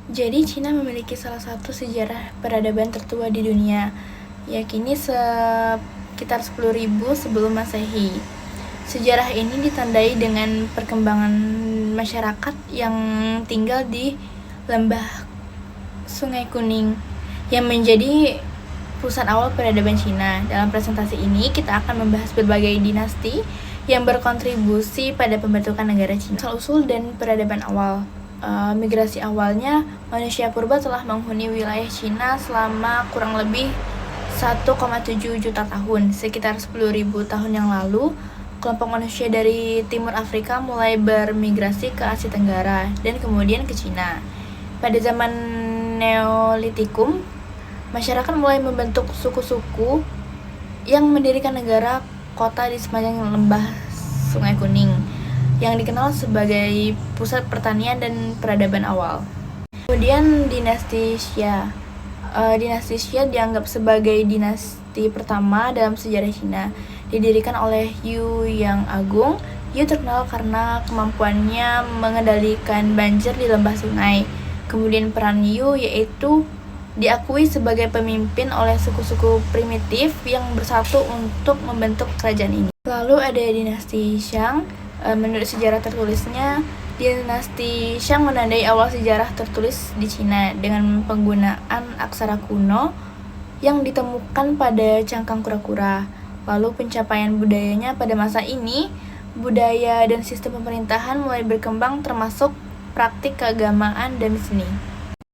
Jadi Cina memiliki salah satu sejarah peradaban tertua di dunia, yakni sekitar 10.000 sebelum Masehi. Sejarah ini ditandai dengan perkembangan masyarakat yang tinggal di lembah Sungai Kuning yang menjadi pusat awal peradaban Cina. Dalam presentasi ini kita akan membahas berbagai dinasti yang berkontribusi pada pembentukan negara Cina. Asal-usul dan peradaban awal. Migrasi awalnya, manusia purba telah menghuni wilayah Cina selama kurang lebih 1,7 juta tahun. Sekitar 10.000 tahun yang lalu, kelompok manusia dari timur Afrika mulai bermigrasi ke Asia Tenggara dan kemudian ke Cina. Pada zaman Neolitikum, masyarakat mulai membentuk suku-suku yang mendirikan negara kota di sepanjang lembah Sungai Kuning, yang dikenal sebagai pusat pertanian dan peradaban awal. Kemudian dinasti Xia. Dinasti Xia dianggap sebagai dinasti pertama dalam sejarah Cina. Didirikan oleh Yu yang Agung. Yu terkenal karena kemampuannya mengendalikan banjir di lembah sungai. Kemudian peran Yu yaitu diakui sebagai pemimpin oleh suku-suku primitif yang bersatu untuk membentuk kerajaan ini. Lalu ada dinasti Shang. Menurut sejarah tertulisnya, dinasti Shang menandai awal sejarah tertulis di Cina dengan penggunaan aksara kuno yang ditemukan pada cangkang kura-kura. Lalu pencapaian budayanya pada masa ini, budaya dan sistem pemerintahan mulai berkembang termasuk praktik keagamaan dan seni.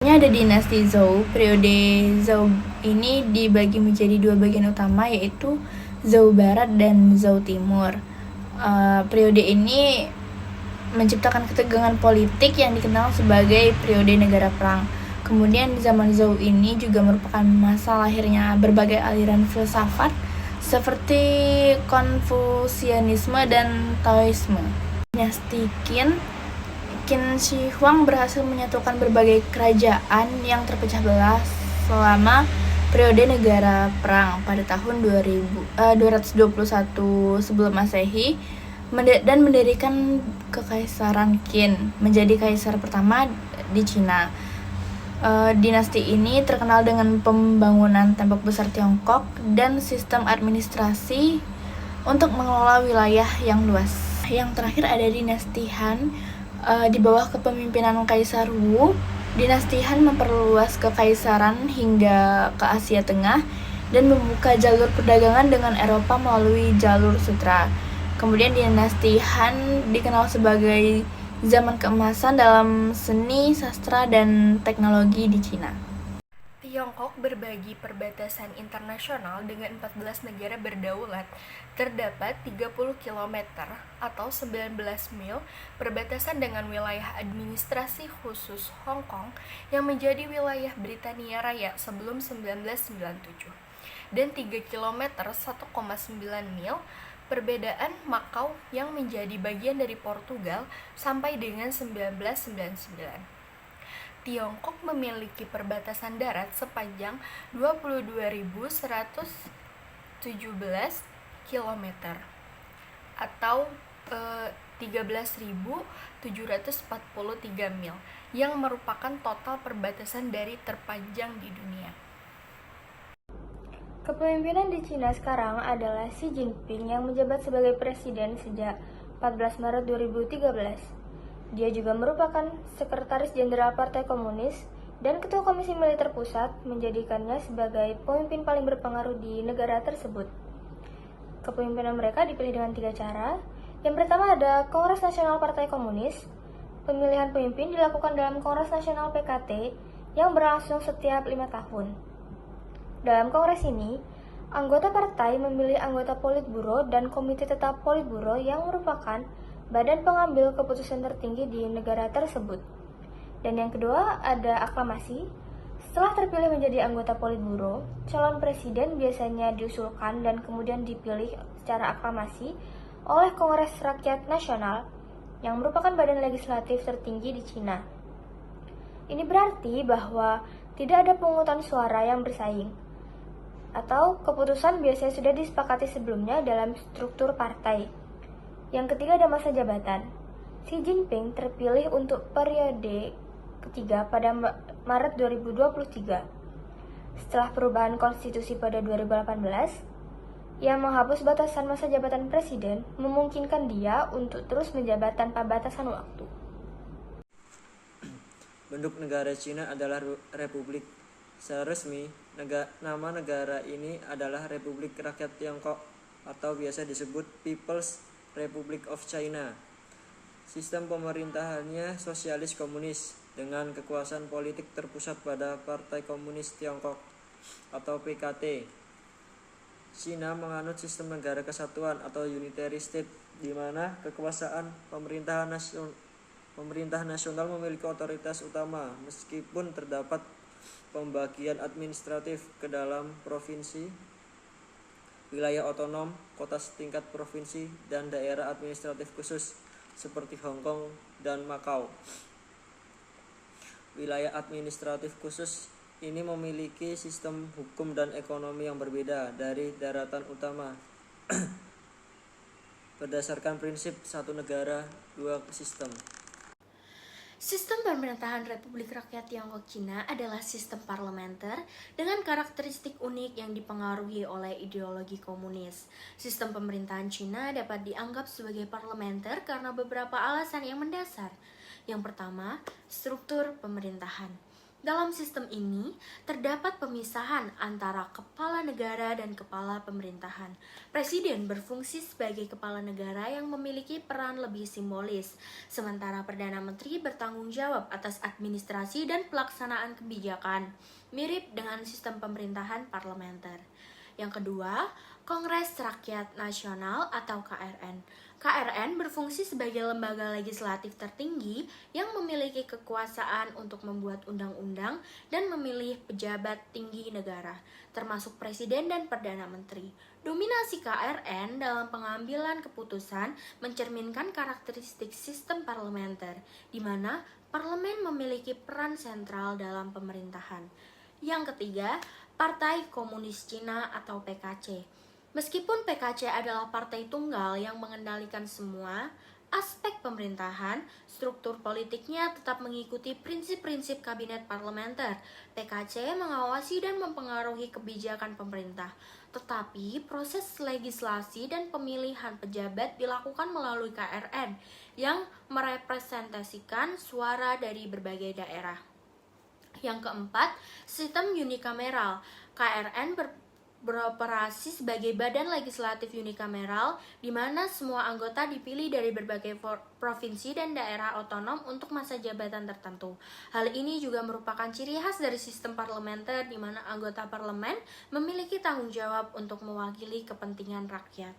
Ini ada dinasti Zhou. Periode Zhou ini dibagi menjadi dua bagian utama, yaitu Zhou Barat dan Zhou Timur. Periode ini menciptakan ketegangan politik yang dikenal sebagai periode negara perang. Kemudian zaman Zhou ini juga merupakan masa lahirnya berbagai aliran filsafat seperti Konfusianisme dan Taoisme. Dinasti Qin Shi Huang berhasil menyatukan berbagai kerajaan yang terpecah belah selama periode negara perang pada tahun 221 sebelum Masehi dan mendirikan Kekaisaran Qin, menjadi kaisar pertama di Cina. Dinasti ini terkenal dengan pembangunan tembok besar Tiongkok dan sistem administrasi untuk mengelola wilayah yang luas. Yang terakhir ada dinasti Han. Di bawah kepemimpinan Kaisar Wu, dinasti Han memperluas kekaisaran hingga ke Asia Tengah dan membuka jalur perdagangan dengan Eropa melalui jalur sutra. Kemudian dinasti Han dikenal sebagai zaman keemasan dalam seni, sastra, dan teknologi di Cina. Tiongkok berbagi perbatasan internasional dengan 14 negara berdaulat. Terdapat 30 km atau 19 mil perbatasan dengan wilayah administrasi khusus Hong Kong yang menjadi wilayah Britania Raya sebelum 1997, dan 3 km 1,9 mil perbedaan Makau yang menjadi bagian dari Portugal sampai dengan 1999. Tiongkok memiliki perbatasan darat sepanjang 22.117 km atau 13.743 mil yang merupakan total perbatasan dari terpanjang di dunia. Kepemimpinan di Cina sekarang adalah Xi Jinping yang menjabat sebagai presiden sejak 14 Maret 2013. Dia juga merupakan Sekretaris Jenderal Partai Komunis dan Ketua Komisi Militer Pusat, menjadikannya sebagai pemimpin paling berpengaruh di negara tersebut. Kepemimpinan mereka dipilih dengan 3 cara. Yang pertama ada Kongres Nasional Partai Komunis. Pemilihan pemimpin dilakukan dalam Kongres Nasional PKT yang berlangsung setiap 5 tahun. Dalam kongres ini, anggota partai memilih anggota Politburo dan Komite Tetap Politburo yang merupakan badan pengambil keputusan tertinggi di negara tersebut. Dan yang kedua ada aklamasi. Setelah terpilih menjadi anggota Politburo, calon presiden biasanya diusulkan dan kemudian dipilih secara aklamasi oleh Kongres Rakyat Nasional yang merupakan badan legislatif tertinggi di Cina. Ini berarti bahwa tidak ada pemungutan suara yang bersaing, atau keputusan biasanya sudah disepakati sebelumnya dalam struktur partai. Yang ketiga ada masa jabatan. Xi Jinping terpilih untuk periode ketiga pada Maret 2023. Setelah perubahan konstitusi pada 2018, yang menghapus batasan masa jabatan presiden memungkinkan dia untuk terus menjabat tanpa batasan waktu. Bentuk negara Cina adalah republik. Secara resmi, nama negara ini adalah Republik Rakyat Tiongkok atau biasa disebut People's Republic of China. Sistem pemerintahannya sosialis komunis dengan kekuasaan politik terpusat pada Partai Komunis Tiongkok atau PKT. Cina menganut sistem negara kesatuan atau unitary state, di mana kekuasaan pemerintah nasional memiliki otoritas utama meskipun terdapat pembagian administratif ke dalam provinsi, wilayah otonom, kota setingkat provinsi, dan daerah administratif khusus seperti Hong Kong dan Makau. Wilayah administratif khusus ini memiliki sistem hukum dan ekonomi yang berbeda dari daratan utama berdasarkan prinsip satu negara, dua sistem. Sistem pemerintahan Republik Rakyat Tiongkok Cina adalah sistem parlementer dengan karakteristik unik yang dipengaruhi oleh ideologi komunis. Sistem pemerintahan Cina dapat dianggap sebagai parlementer karena beberapa alasan yang mendasar. Yang pertama, struktur pemerintahan. Dalam sistem ini, terdapat pemisahan antara kepala negara dan kepala pemerintahan. Presiden berfungsi sebagai kepala negara yang memiliki peran lebih simbolis, sementara Perdana Menteri bertanggung jawab atas administrasi dan pelaksanaan kebijakan, mirip dengan sistem pemerintahan parlementer. Yang kedua, Kongres Rakyat Nasional atau KRN. KRN berfungsi sebagai lembaga legislatif tertinggi yang memiliki kekuasaan untuk membuat undang-undang dan memilih pejabat tinggi negara, termasuk presiden dan perdana menteri. Dominasi KRN dalam pengambilan keputusan mencerminkan karakteristik sistem parlementer, di mana parlemen memiliki peran sentral dalam pemerintahan. Yang ketiga, Partai Komunis Cina atau PKC. Meskipun PKC adalah partai tunggal yang mengendalikan semua aspek pemerintahan, struktur politiknya tetap mengikuti prinsip-prinsip kabinet parlementer. PKC mengawasi dan mempengaruhi kebijakan pemerintah, tetapi proses legislasi dan pemilihan pejabat dilakukan melalui KRN yang merepresentasikan suara dari berbagai daerah. Yang keempat, sistem unikameral. KRN beroperasi sebagai badan legislatif unikameral, di mana semua anggota dipilih dari berbagai provinsi dan daerah otonom untuk masa jabatan tertentu. Hal ini juga merupakan ciri khas dari sistem parlementer, di mana anggota parlemen memiliki tanggung jawab untuk mewakili kepentingan rakyat.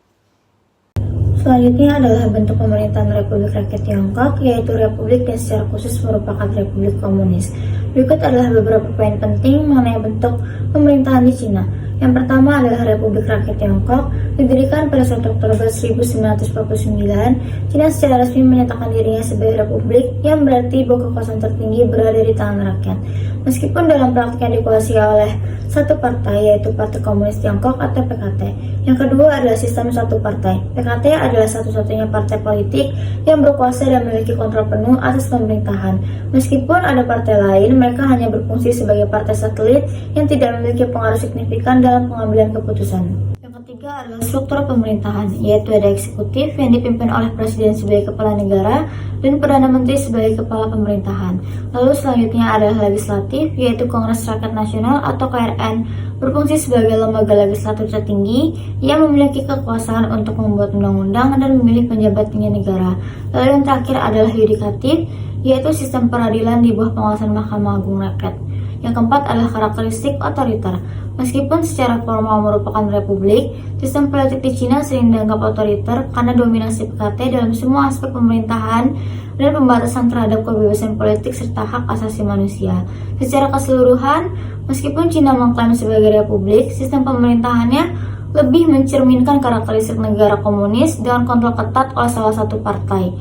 Selanjutnya adalah bentuk pemerintahan Republik Rakyat Tiongkok, yaitu republik dan secara khusus merupakan republik komunis. Berikut adalah beberapa poin penting mengenai bentuk pemerintahan di Cina. Yang pertama adalah Republik Rakyat Tiongkok, didirikan pada 1 Oktober 1949. Cina secara resmi menyatakan dirinya sebagai republik, yang berarti bahwa kekuasaan tertinggi berada di tangan rakyat. Meskipun dalam praktiknya dikuasai oleh satu partai, yaitu Partai Komunis Tiongkok atau PKT. Yang kedua adalah sistem satu partai. PKT adalah satu-satunya partai politik yang berkuasa dan memiliki kontrol penuh atas pemerintahan. Meskipun ada partai lain, mereka hanya berfungsi sebagai partai satelit yang tidak memiliki pengaruh signifikan dalam pengambilan keputusan. Yang ketiga adalah struktur pemerintahan, yaitu ada eksekutif yang dipimpin oleh presiden sebagai kepala negara dan perdana menteri sebagai kepala pemerintahan. Lalu selanjutnya adalah legislatif, yaitu Kongres Rakyat Nasional atau KRN, berfungsi sebagai lembaga legislatif tertinggi yang memiliki kekuasaan untuk membuat undang-undang dan memilih penjabat tinggi negara. Lalu yang terakhir adalah yudikatif, yaitu sistem peradilan di bawah pengawasan Mahkamah Agung Rakyat. Yang keempat adalah karakteristik otoriter. Meskipun secara formal merupakan republik, sistem politik di Cina sering dianggap otoriter karena dominasi PKT dalam semua aspek pemerintahan dan pembatasan terhadap kebebasan politik serta hak asasi manusia. Secara keseluruhan, meskipun Cina mengklaim sebagai republik, sistem pemerintahannya lebih mencerminkan karakteristik negara komunis dengan kontrol ketat oleh salah satu partai.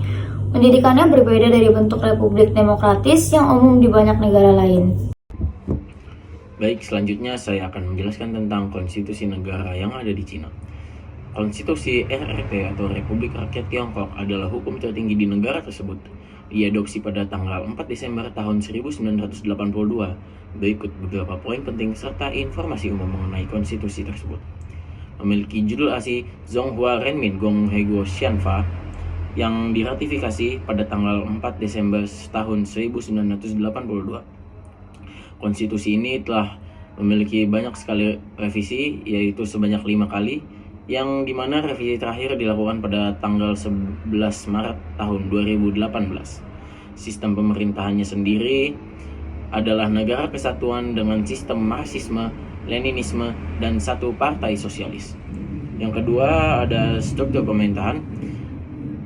Pendidikannya berbeda dari bentuk republik demokratis yang umum di banyak negara lain. Baik, selanjutnya saya akan menjelaskan tentang konstitusi negara yang ada di Cina. Konstitusi RRT atau Republik Rakyat Tiongkok adalah hukum tertinggi di negara tersebut. diadopsi pada tanggal 4 Desember tahun 1982. Berikut beberapa poin penting serta informasi umum mengenai konstitusi tersebut. Memiliki judul asli Zonghua Renmin Gonghaeguo Xianfa yang diratifikasi pada tanggal 4 Desember tahun 1982. Konstitusi ini telah memiliki banyak sekali revisi, yaitu sebanyak 5 kali, yang dimana revisi terakhir dilakukan pada tanggal 11 Maret tahun 2018. Sistem pemerintahannya sendiri adalah negara kesatuan dengan sistem Marxisme, Leninisme, dan satu partai sosialis. Yang kedua ada struktur pemerintahan.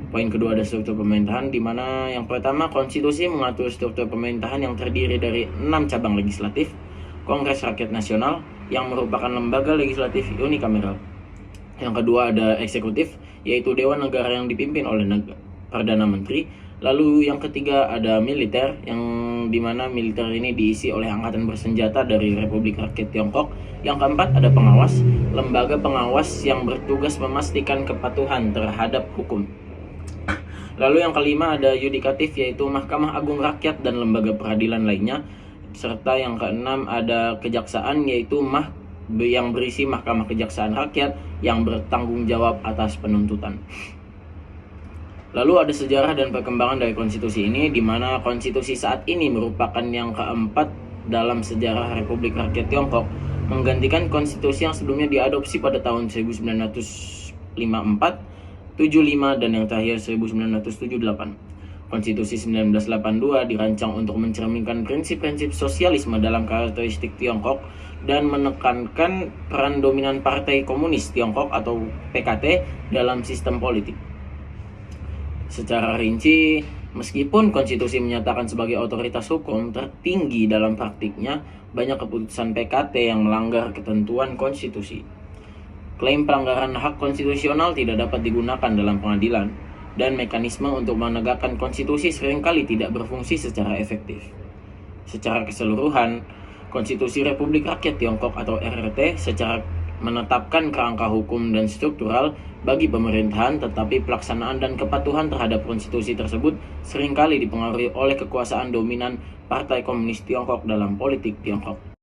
Poin kedua ada struktur pemerintahan, di mana yang pertama konstitusi mengatur struktur pemerintahan yang terdiri dari 6 cabang legislatif, Kongres Rakyat Nasional yang merupakan lembaga legislatif unikameral. Yang kedua ada eksekutif, yaitu Dewan Negara yang dipimpin oleh Perdana Menteri. Lalu yang ketiga ada militer, yang dimana militer ini diisi oleh angkatan bersenjata dari Republik Rakyat Tiongkok. Yang keempat ada pengawas, lembaga pengawas yang bertugas memastikan kepatuhan terhadap hukum. Lalu yang kelima ada yudikatif, yaitu Mahkamah Agung Rakyat dan lembaga peradilan lainnya. Serta yang keenam ada kejaksaan, yaitu yang berisi Mahkamah Kejaksaan Rakyat yang bertanggung jawab atas penuntutan. Lalu ada sejarah dan perkembangan dari konstitusi ini, di mana konstitusi saat ini merupakan yang keempat dalam sejarah Republik Rakyat Tiongkok, menggantikan konstitusi yang sebelumnya diadopsi pada tahun 1954, 75, dan yang terakhir 1978. Konstitusi 1982 dirancang untuk mencerminkan prinsip-prinsip sosialisme dalam karakteristik Tiongkok dan menekankan peran dominan Partai Komunis Tiongkok atau PKT dalam sistem politik. Secara rinci, meskipun konstitusi menyatakan sebagai otoritas hukum tertinggi dalam praktiknya, banyak keputusan PKT yang melanggar ketentuan konstitusi. Klaim pelanggaran hak konstitusional tidak dapat digunakan dalam pengadilan, dan mekanisme untuk menegakkan konstitusi seringkali tidak berfungsi secara efektif. Secara keseluruhan, Konstitusi Republik Rakyat Tiongkok atau RRT secara menetapkan kerangka hukum dan struktural bagi pemerintahan, tetapi pelaksanaan dan kepatuhan terhadap konstitusi tersebut seringkali dipengaruhi oleh kekuasaan dominan Partai Komunis Tiongkok dalam politik Tiongkok.